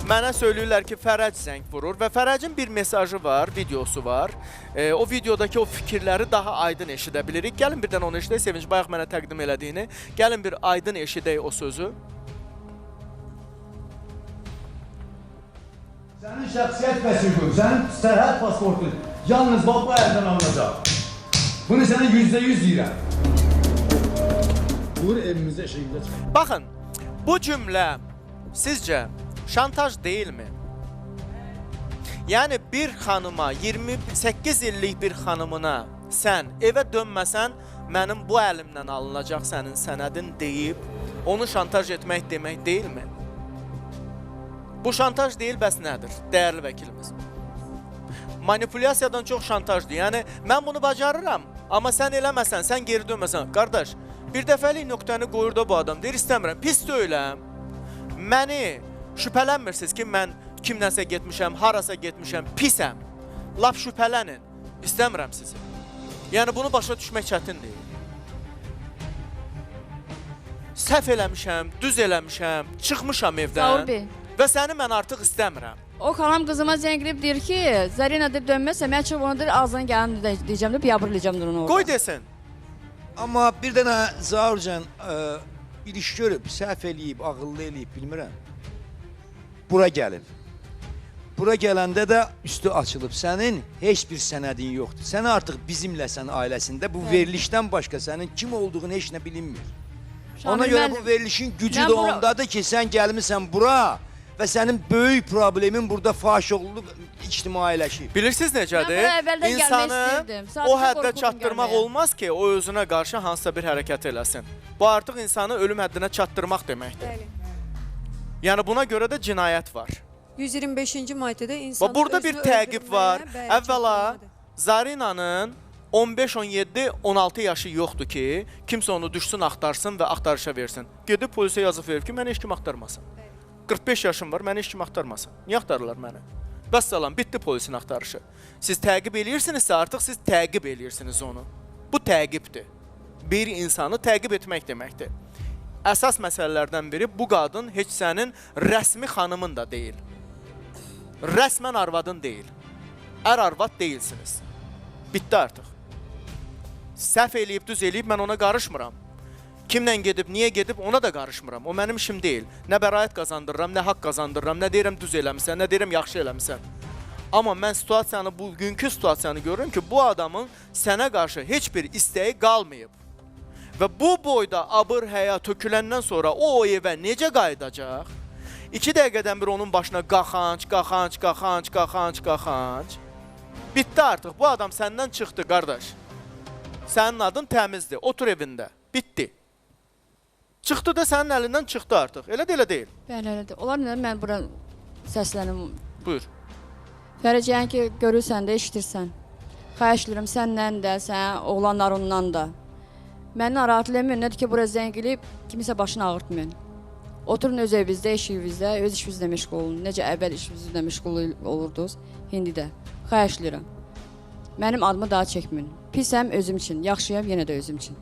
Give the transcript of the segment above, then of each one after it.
Mənə söyləyirlər ki, Fərəc zəng vurur və Fərəcin bir mesajı var, videosu var. O videodakı o fikirləri daha aydın eşidə bilirik. Gəlin birdən onu eşidək, Sevinç bayaq mənə təqdim elədiyini. Gəlin bir aydın eşidək o sözü. Sənin şəxsiyyət vəsiqin, sənin sərhəd pasportun yalnız bu əldən alınacaq. Bunu sənə %100 deyirəm. Buyur evimizdə eşiyində çıxın. Baxın, bu cümlə sizcə şantaj deyilmi? Yəni bir xanıma, 28 illik bir xanımına sən evə dönməsən, mənim bu əlimdən alınacaq sənin sənədin deyib, onu şantaj etmək demək deyilmi? Bu şantaj deyil, bəs nədir, dəyərli vəkilimiz? Manipulyasiyadan çox şantajdır. Yəni, mən bunu bacarıram, amma sən eləməsən, sən geri dönməsən. Qardaş, bir dəfəlik nöqtəni qoyur da bu adam, deyir, istəmirəm, pis deyiləm. Məni şübhələnmirsiniz ki, mən kimdənsə getmişəm, harasa getmişəm, pisəm. Lap şübhələnin, istəmirəm sizi. Yəni, bunu başa düşmək çətindir. Səhv eləmişəm, düz eləmişəm, çıxmışam evdən. Zaur bəy. Və səni mən artıq istəmirəm. O xanım qızıma zəng edib deyir ki, Zarina deyir dönməsə, mən çıxıb onu deyir, ağzına gələn deyəcəm də, biabırlayacam onu orada. Qoy desin. Amma bir dənə Zaurcan bir iş görüb, səhv eləyib, ağıllı eləyib, bilmirəm. Bura gəlib. Bura gələndə də üstü açılıb. Sənin heç bir sənədin yoxdur. Sən artıq bizimləsən ailəsində. Bu verilişdən başqa sənin kim olduğunu heç nə bilinmir. Ona görə bu verilişin gücü də ondadır ki, sən gəlmirsən bura və sənin böyük problemin burada faş olunub, ictimailəşib. Bilirsiniz necədir? İnsanı o həddə çatdırmaq olmaz ki, o özünə qarşı hansısa bir hərəkət eləsin. Bu artıq insanı ölüm həddinə çatdırmaq deməkdir. Yəni buna görə də cinayət var. 125-ci maddədə insanı burada bir təqib var. Əvvəla Zarinanın 15, 17, 16 yaşı yoxdur ki, kimsə onu düşsün, axtarsın və axtarışa versin. Gedib polisə yazıb verib ki, məni heç kim axtarmasın. 45 yaşım var, məni heç kim axtarmasın. Niyə axtarırlar məni? Vəssalam, bitdi polisin axtarışı. Siz təqib eləyirsinizsə, artıq siz təqib eləyirsiniz onu. Bu təqibdir. Bir insanı təqib etmək deməkdir. Əsas məsələlərdən biri, bu qadın heç sənin rəsmi xanımın da deyil. Rəsmən arvadın deyil. Ər-arvad deyilsiniz. Bitdi artıq. Səhv eləyib, düz eləyib, mən ona qarışmıram. Kimlə gedib, niyə gedib, ona da qarışmıram. O mənim işim deyil. Nə bəraət qazandırıram, nə haqq qazandırıram, nə deyirəm düz eləmişsən, nə deyirəm yaxşı eləmişsən. Amma mən situasiyanı, bugünkü situasiyanı görürüm ki, bu adamın sənə qarşı heç bir istəyi qalmayıb. Və bu boyda abır həya töküləndən sonra o evə necə qayıdacaq? 2 dəqiqədən bir onun başına qaxanc, qaxanc, qaxanc, qaxanc, qaxanc. Bitdi artıq, bu adam səndən çıxdı, qardaş. Sənin adın təmizdir, otur evində. Bitdi. Çıxdı da sənin əlindən çıxdı artıq. Elə də elə deyil. Bəli, elədir. Onlar nə, mən bura səslənim. Buyur. Fərəcəyən ki, görürsən də, eşitirsən. Xahiş edirəm səndən də, sən oğlanlarından da. Məni narahat eləməyin, nədir ki, bura zəng eləyib, kimisə başını ağırtmayın. Oturun öz evinizdə, eşiyinizdə, öz işinizlə məşğul olun. Necə əvvəl işinizlə məşğul olurdunuz, indi də. Xahiş edirəm. Mənim adımı daha çəkməyin. Pisəm özüm üçün, yaxşıyam yenə də özüm üçün.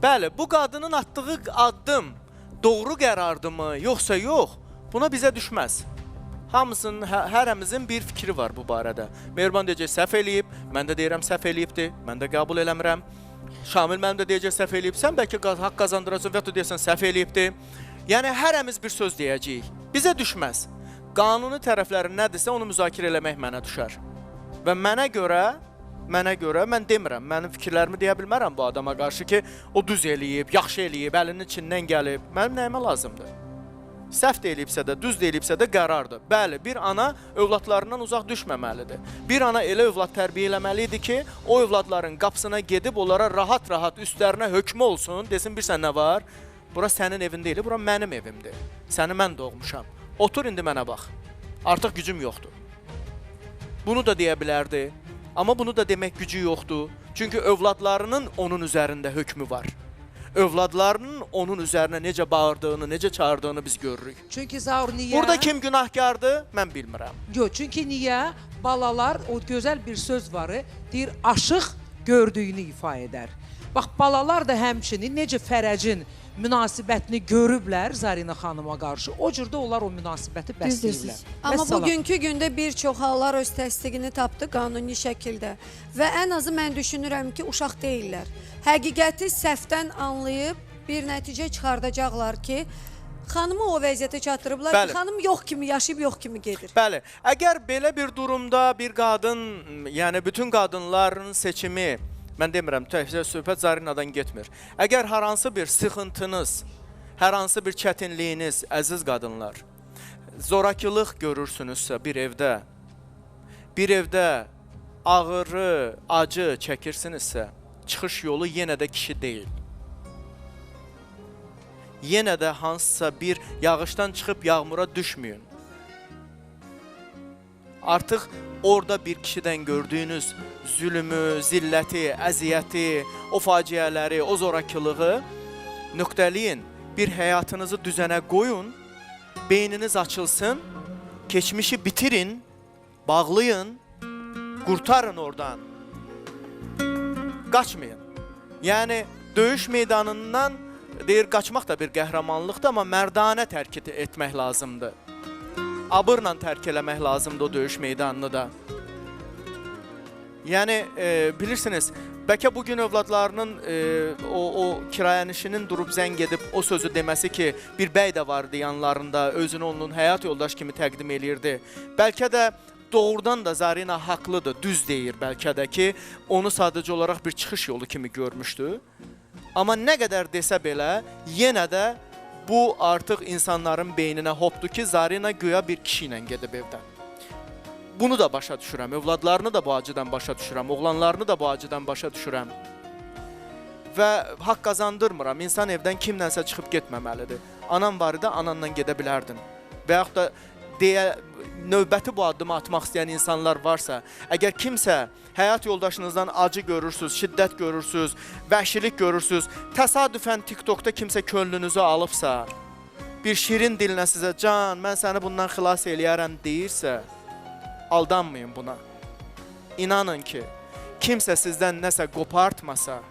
Bəli, bu qadının atdığı addım doğru qərardımı, yoxsa yox, buna bizə düşməz. Hamısının, hərəmizin bir fikri var bu barədə. Mehriban deyəcək, səhv eləyib, mən də deyirəm, səhv eləyibdir, mən də qəbul eləmirəm. Şamil mənim də deyəcək, səhv eləyib, sən bəlkə haqq qazandıracaq və ya deyəsən, səhv eləyibdir. Yəni, hərəmiz bir söz deyəcəyik. Bizə düşməz. Qanuni tərəfləri nədirsə, onu müzakirə eləmək mənə düşər. Və mənə görə, mən demirəm, mənim fikirlərimi deyə bilmərəm bu adama qarşı ki, o düz eləyib, yaxşı eləyib, əlinin içindən gəlib. Mənim nəyimə lazımdır? Səhv də eləyibsə də, düz də eləyibsə də qərardır. Bəli, bir ana övladlarından uzaq düşməməlidir. Bir ana elə övlad tərbiyə eləməlidir ki, o övladların qapısına gedib, onlara rahat-rahat üstlərinə hökmü olsun, desin, bilirsən nə var? Bura sənin evin deyil, bura mənim evimdir. Səni mən doğmuşam. Otur indi mənə bax. Artıq gücüm yoxdur. Bunu da deyə bilərdi. Amma bunu da demək gücü yoxdur. Çünki övladlarının onun üzərində hökmü var. Övladlarının onun üzərinə necə bağırdığını, necə çağırdığını biz görürük. Çünki Zaur niyə? Burada kim günahkardır, mən bilmirəm. Yox, çünki niyə? Balalar, o gözəl bir söz var, deyir, aşıq gördüyünü ifa edər. Bax, balalar da həmçinin necə Fərəcin münasibətini görüblər Zarina xanıma qarşı. O cürdə onlar o münasibəti bəsləyirlər. Düzdürsünüz. Amma Vəssalam. bugünkü gündə bir çox hallar öz təsdiqini tapdı qanuni şəkildə. Və ən azı mən düşünürəm ki, uşaq deyillər. Həqiqəti səhvdən anlayıb bir nəticə çıxardacaqlar ki, xanımı o vəziyyətə çatdırıblar Bəli. ki, xanım yox kimi yaşayıb, yox kimi gedir. Bəli, əgər belə bir durumda bir qadın, yəni bütün qadınların seçimi, mən demirəm, təkcə söhbət Zarinadan getmir. Əgər hər hansı bir sıxıntınız, hər hansı bir çətinliyiniz, əziz qadınlar, zorakılıq görürsünüzsə bir evdə ağrı, acı çəkirsinizsə, çıxış yolu yenə də kişi deyil. Yenə də hansısa bir yağışdan çıxıb yağmura düşməyin. Artıq orada bir kişidən gördüyünüz zülmü, zilləti, əziyyəti, o faciələri, o zorakılığı nöqtəliyin, bir həyatınızı düzənə qoyun, beyniniz açılsın, keçmişi bitirin, bağlayın, qurtarın oradan. Qaçmayın. Yəni, döyüş meydanından deyir, qaçmaq da bir qəhrəmanlıqdır, amma mərdanə tərk etmək lazımdır. Abırla tərk eləmək lazımdır o döyüş meydanını da. Yəni, bilirsiniz, bəlkə bugün övladlarının o kirayənişinin durub zəng edib o sözü deməsi ki, bir bəy də vardı yanlarında, özünü onun həyat yoldaş kimi təqdim eləyirdi. Bəlkə də doğrudan da Zarina haqlıdır, düz deyir bəlkə də ki, onu sadəcə olaraq bir çıxış yolu kimi görmüşdü. Amma nə qədər desə belə, yenə də bu artıq insanların beyninə hopdur ki, Zarina güya bir kişi ilə gedib evdən. Bunu da başa düşürəm, övladlarını da bu acıdan başa düşürəm, oğlanlarını da bu acıdan başa düşürəm. Və haqq qazandırmıram, insan evdən kimlənsə çıxıb getməməlidir. Anan var idi, ananla gedə bilərdin. Və yaxud da növbəti bu addımı atmaq istəyən insanlar varsa, əgər kimsə həyat yoldaşınızdan acı görürsünüz, şiddət görürsünüz, vəhşilik görürsünüz, təsadüfən TikTokda kimsə könlünüzü alıbsa, bir şirin dilinə sizə can, mən səni bundan xilas eləyərəm deyirsə, aldanmayın buna. İnanın ki, kimsə sizdən nəsə qopartmasa,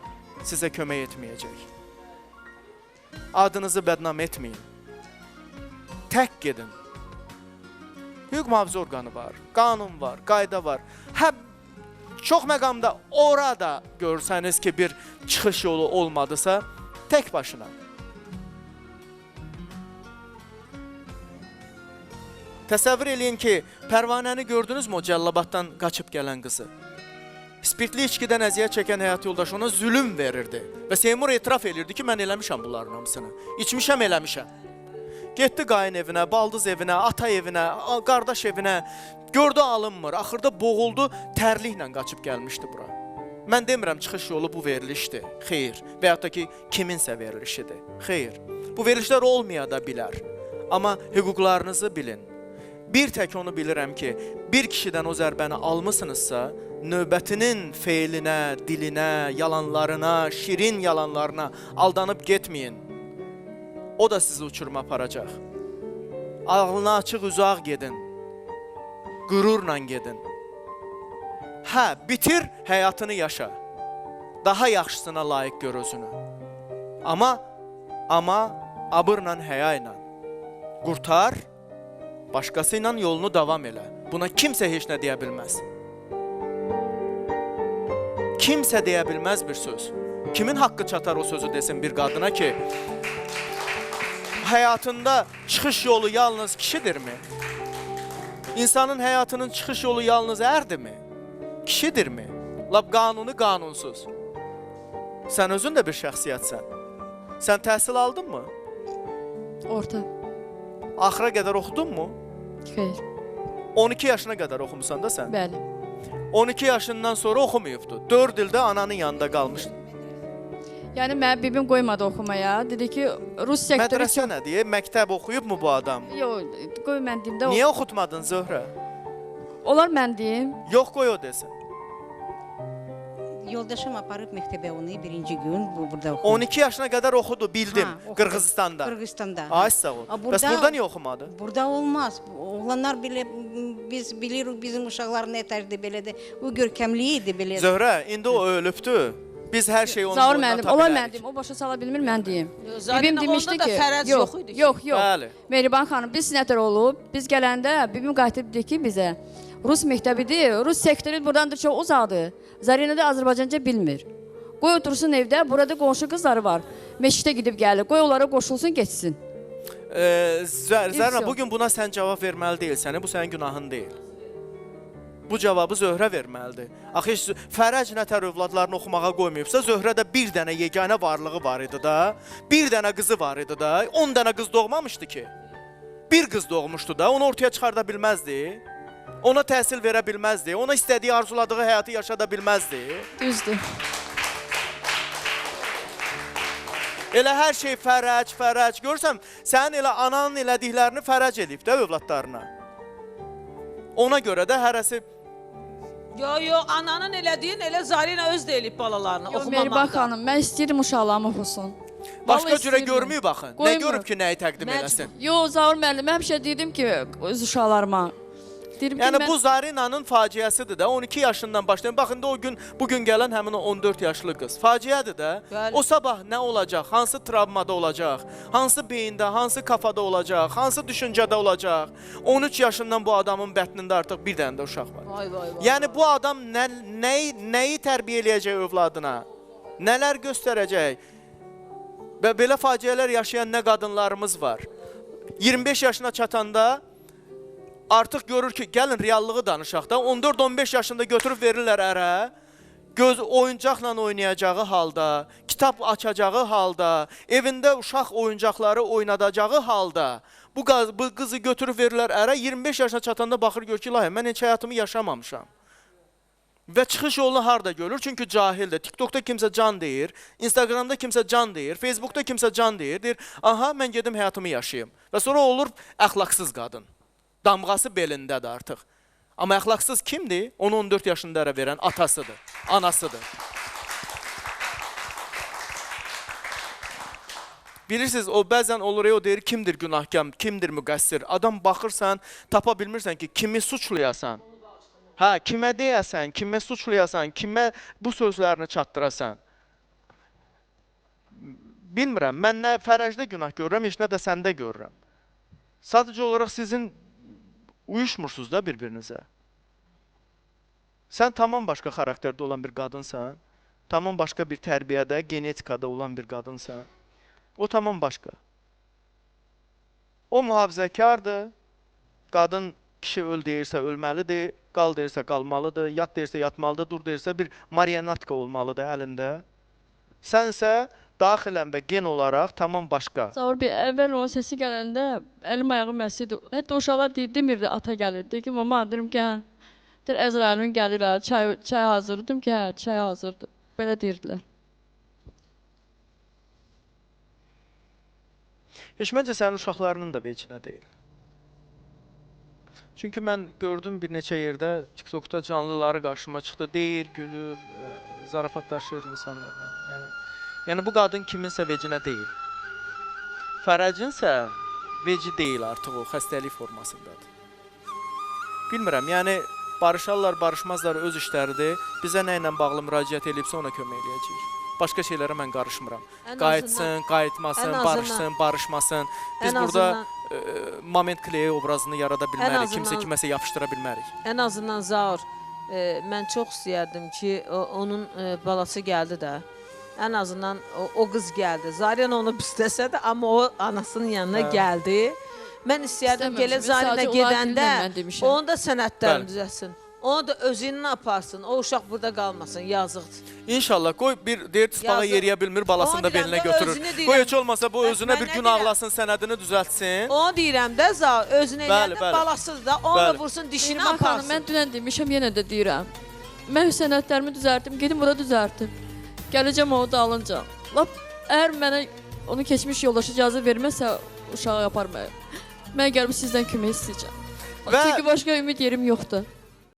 sizə kömək etməyəcək. Adınızı bədnam etməyin. Tək gedin. Hüquq mühafizə orqanı var, qanun var, qayda var. Hə, çox məqamda orada görsəniz ki, bir çıxış yolu olmadısa, tək başına. Təsəvvür eləyin ki, Pərvanəni gördünüzmü o Cəllabaddan qaçıb gələn qızı? Spirtli içkidən əziyyət çəkən həyat yoldaşı ona zülüm verirdi. Və Seymur etiraf edirdi ki, mən eləmişəm bunların hamısını. İçmişəm, eləmişəm. Getdi qayın evinə, baldız evinə, ata evinə, qardaş evinə, gördü alınmır, axırda boğuldu, tərliklə qaçıb gəlmişdi bura. Mən demirəm çıxış yolu bu verilişdir, xeyr. Və yaxud da ki, kiminsə verilişidir, xeyr. Bu verilişlər olmaya da bilər, amma hüquqlarınızı bilin. Bir tək onu bilirəm ki, bir kişidən o zərbəni almısınızsa, növbətinin feilinə, dilinə, yalanlarına, şirin yalanlarına aldanıb getməyin. O da sizi uçuruma aparacaq. Ağlına açıq uzaq gedin. Qürurla gedin. Hə, bitir, həyatını yaşa. Daha yaxşısına layiq gör özünü. Amma abırla, həya ilə. Qurtar, başqası ilə yolunu davam elə. Buna kimsə heç nə deyə bilməz. Kimsə deyə bilməz bir söz. Kimin haqqı çatar o sözü desin bir qadına ki, həyatında çıxış yolu yalnız kişidirmi? İnsanın həyatının çıxış yolu yalnız ərdirmi? Kişidirmi? Lab qanuni qanunsuz. Sən özün də bir şəxsiyyətsən. Sən təhsil aldın mı? Orta. Axıra qədər oxudun mu? Xeyr. 12 yaşına qədər oxumusan da sən? Bəli. 12 yaşından sonra oxumayıbdı. 4 ildə ananın yanında qalmışdı. Yəni mən bibim qoymadı oxumaya. Dedi ki, rus sektoru Mədrəsə nə deyə? Məktəb oxuyub mu bu adam? Yox, qoy mən deyim də. Niyə oxutmadın Zöhrə? Olar mən deyim. Yox, qoy o desin. Yoldaşım aparıb məktəbə onu birinci gün burada oxudu. 12 yaşına qədər oxudu, bildim, Qırğızistanda. Qırğızistanda. Ay sağ ol. Bəs burada niyə oxumadı? Burada olmaz. Oğlanlar belə biz bilirik bizim uşaqlar nə tərdə belədir. O görkəmli idi belə. Zöhrə, indi o ölübdü. Biz hər şeyi onun Zaur boynuna müəllim, ata ola mən bilərik. deyim, o başa sala bilmir, mən deyim. Zarina, Bibim onda demişdi da ki, fərəc yox idi ki. Yox. Bəli. Mehriban xanım, biz nətər olub? Biz gələndə bibim qayıtıb dedi ki bizə, Rus məktəbidir, Rus sektoru buradan da çox uzaqdır. Zarina da Azərbaycanca bilmir. Qoy otursun evdə, burada qonşu qızları var. Meşitə gedib gəlir, qoy onlara qoşulsun, geçsin. Zərna, bugün buna sən cavab verməli deyilsən, bu sənin günahın deyil. Bu cavabı Zöhrə verməlidir. Axı heç Fərəc nətər övladlarını oxumağa qoymayıbsa, Zöhrədə bir dənə yeganə varlığı var idi da, bir dənə qızı var idi da, 10 dənə qız doğmamışdı ki. Bir qız doğmuşdu da, onu ortaya çıxarda bilməzdi, ona təhsil verə bilməzdi, ona istədiyi, arzuladığı həyatı yaşada bilməzdi. Düzdür. Elə hər şey Fərəc, görürsən, sənin elə ananın elədiklərini Fərəc edib də övladlarına. Ona görə də hərəsi Yo, ananın elədiyin elə Zarina öz də elib balalarını Yox, Mehriban oxumamaqda. xanım, mən istəyirəm uşaqlarım oxusun. başqa Vallahi cürə istəyirəm. görməyib baxın. Nə Qoymur. görüb ki, nəyi təqdim Məcbur. eləsin? Yox, Zaur müəllim, həmişə dedim ki, öz uşaqlarıma. Deyirəm ki, Yəni mən... bu Zarinanın faciəsidir də. 12 yaşından başlayın. Baxın da o gün bugün gələn həmin o 14 yaşlı qız. Faciədir də. Bəli. O sabah nə olacaq? Hansı travmada olacaq? Hansı beyində, hansı kafada olacaq? Hansı düşüncədə olacaq? 13 yaşından bu adamın bətnində artıq bir dənə də uşaq var. Vay. Yəni bu adam nəyi tərbiyə eləyəcək övladına? Nələr göstərəcək? Və belə faciələr yaşayan nə qadınlarımız var. 25 yaşına çatanda artıq görür ki, gəlin reallığı danışaq da, 14-15 yaşında götürüb verirlər ərə, göz oyuncaqla oynayacağı halda, kitab açacağı halda, evində uşaq oyuncaqları oynadacağı halda, bu qızı götürüb verirlər ərə, 25 yaşına çatanda baxır, gör ki, ilahi, mən heç həyatımı yaşamamışam. Və çıxış yolunu harda görür? Çünki cahildir. TikTokda kimsə can deyir, Instagramda kimsə can deyir, Facebookda kimsə can deyir, aha, mən gedim həyatımı yaşayayım. Və sonra olur əxlaqsız qadın. Damğası belindədir artıq. Amma əxlaqsız kimdir? Onu 14 yaşında ərə verən atasıdır, anasıdır. Bilirsiniz, o bəzən olur, o deyir, kimdir günahkar, kimdir müqəssir? Adam baxırsan, tapa bilmirsən ki, kimi suçlayasan. Hə, kimə deyəsən, kimə suçlayasan, kimə bu sözlərini çatdırasan. Bilmirəm, mən nə Fərəcdə günah görürəm, heç nə də səndə görürəm. Sadəcə olaraq sizin uyuşmursunuz da bir-birinizə. Sən tamam başqa xarakterdə olan bir qadınsan, tamam başqa bir tərbiyədə, genetikada olan bir qadınsan. O tamam başqa. O mühafizəkardır, qadın kişi öl deyirsə ölməlidir, qal deyirsə qalmalıdır, yat deyirsə yatmalıdır, dur deyirsə bir marionatka olmalıdır əlində. Sənsə daxilən və gen olaraq tamam başqa. Zaur Bey, əvvəl o səsi gələndə əlim ayağım əsirdi. Hətta uşaqlar demirdi, ata gəlirdi. Deyir ki, mama, dedim ki, hə. Deyir, Əzrəlin gəlir, çay hazırdım ki, hə, çay hazırdır. Belə deyirdilər. Heç məncə sənin uşaqlarının da vecinə deyil. Çünki mən gördüm bir neçə yerdə TikTokda canlıları qarşıma çıxdı, deyir, gülür, zarafatlaşır insanlarla. Yəni bu qadın kiminsə vecinə deyil. Fərəcinsə veci deyil artıq o, xəstəlik formasındadır. Bilmirəm, yəni barışarlar, barışmazlar öz işləridir. Bizə nə ilə bağlı müraciət edibsə ona kömək eləyəcəyik. Başqa şeylərə mən qarışmıram. Qayıtsın, qayıtmasın, barışsın, barışmasın. Biz burada moment kleyi obrazını yarada bilmərik, kimsə kiməsə yapışdıra bilmərik. Ən azından Zaur, mən çox istəyərdim ki, onun balası gəldi də. Ən azından o qız gəldi. Zarina onu pisləsə də, amma o anasının yanına gəldi. Mən istəyərdim ki, elə Zarina gedəndə onu da sənətlərini düzəlsin. Onu da özünü aparsın, o uşaq burada qalmasın, yazıqdır. İnşallah, qoy bir deyir tıspağa yeriyə bilmir, balasını da belinə götürür. Qoy heç olmasa bu özünə bir gün ağlasın, sənədini düzəltsin. Onu deyirəm də, özünə eləyəndə balasıdır da, onu da vursun, dişini aparsın. Mən dünən demişəm, yenə də deyirəm. Mən sənədlərimi düzəltdim, gedim bura düzəltdim. Gələcəm onu da alınca. Lap, əgər mənə onu keçmiş yoldaşı icazə verməsə, uşağı yaparmayım. Mən gəlib sizdən kömək istəyəcəm. Çünki başqa ümid yerim yoxdur.